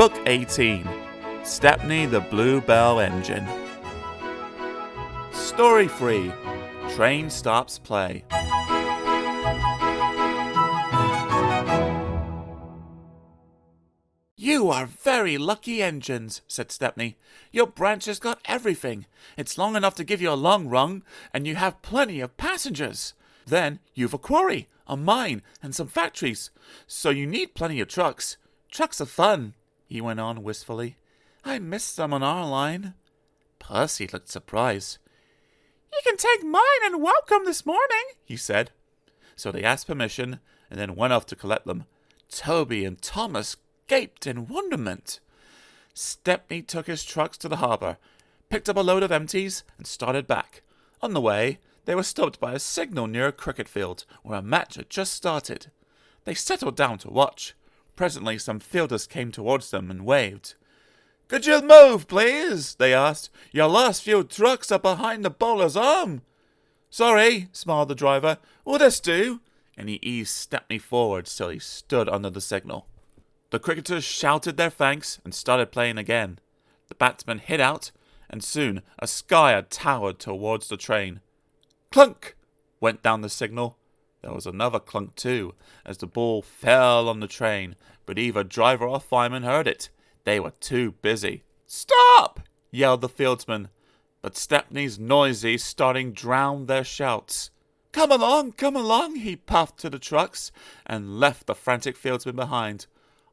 Book 18, Stepney the Bluebell Engine. Story 3, Train Stops Play. "You are very lucky engines," said Stepney. "Your branch has got everything. It's long enough to give you a long run, and you have plenty of passengers. Then you've a quarry, a mine, and some factories, so you need plenty of trucks. Trucks are fun," he went on wistfully. "I missed them on our line." Percy looked surprised. "You can take mine and welcome this morning," he said. So they asked permission, and then went off to collect them. Toby and Thomas gaped in wonderment. Stepney took his trucks to the harbour, picked up a load of empties, and started back. On the way, they were stopped by a signal near a cricket field, where a match had just started. They settled down to watch. Presently some fielders came towards them and waved. "Could you move, please?" they asked. "Your last few trucks are behind the bowler's arm." "Sorry," smiled the driver. "Will this do?" And he eased Stepney forward till he stood under the signal. The cricketers shouted their thanks and started playing again. The batsmen hit out, and soon a skyer towered towards the train. "Clunk!" went down the signal. There was another clunk too, as the ball fell on the train, but either driver or fireman heard it. They were too busy. "Stop!" yelled the fieldsman, but Stepney's noisy starting drowned their shouts. Come along," he puffed to the trucks, and left the frantic fieldsmen behind.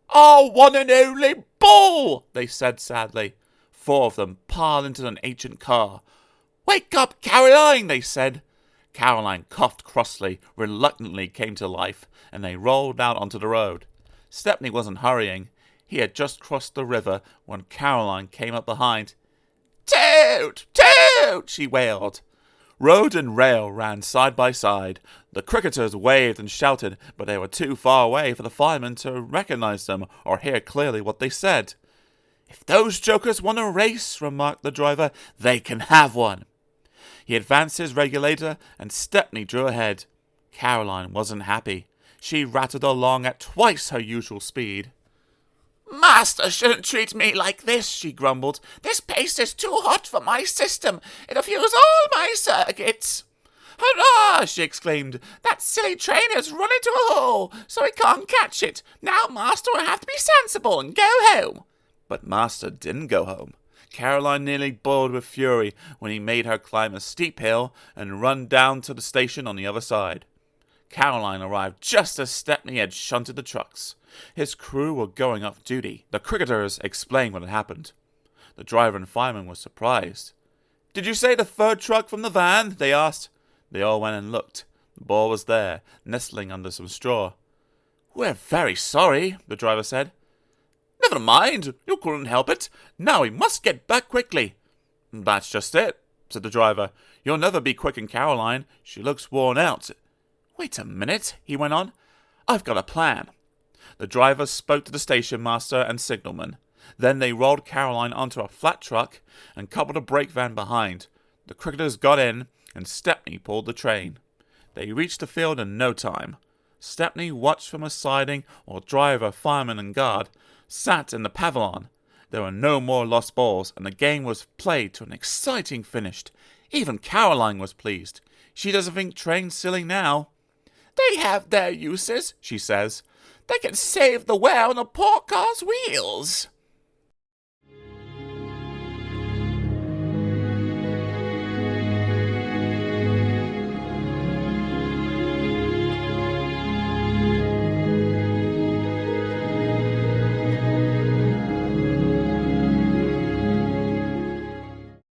"Our one and only ball," they said sadly. 4 of them piled into an ancient car. "Wake up, Caroline," they said. Caroline coughed crossly, reluctantly came to life, and they rolled out onto the road. Stepney wasn't hurrying. He had just crossed the river when Caroline came up behind. "Toot! Toot!" she wailed. Road and rail ran side by side. The cricketers waved and shouted, but they were too far away for the firemen to recognize them or hear clearly what they said. "If those jokers want a race," remarked the driver, "they can have one." He advanced his regulator, and Stepney drew ahead. Caroline wasn't happy. She rattled along at twice her usual speed. "Master shouldn't treat me like this," she grumbled. "This pace is too hot for my system. It'll fuse all my circuits." "Hurrah!" she exclaimed. "That silly train has run into a hole, so we can't catch it. Now Master will have to be sensible and go home." But Master didn't go home. Caroline nearly boiled with fury when he made her climb a steep hill and run down to the station on the other side. Caroline arrived just as Stepney had shunted the trucks. His crew were going off duty. The cricketers explained what had happened. The driver and fireman were surprised. "Did you say the 3rd truck from the van?" they asked. They all went and looked. The ball was there, nestling under some straw. "We're very sorry," the driver said. "Never mind, you couldn't help it. Now we must get back quickly." "That's just it," said the driver. "You'll never be quick in Caroline. She looks worn out." "Wait a minute," he went on. "I've got a plan." The driver spoke to the station master and signalman. Then they rolled Caroline onto a flat truck and coupled a brake van behind. The cricketers got in, and Stepney pulled the train. They reached the field in no time. Stepney watched from a siding while driver, fireman, and guard sat in the pavilion. There were no more lost balls, and the game was played to an exciting finish. Even Caroline was pleased. She doesn't think trains silly now. "They have their uses," she says. "They can save the wear on a poor car's wheels."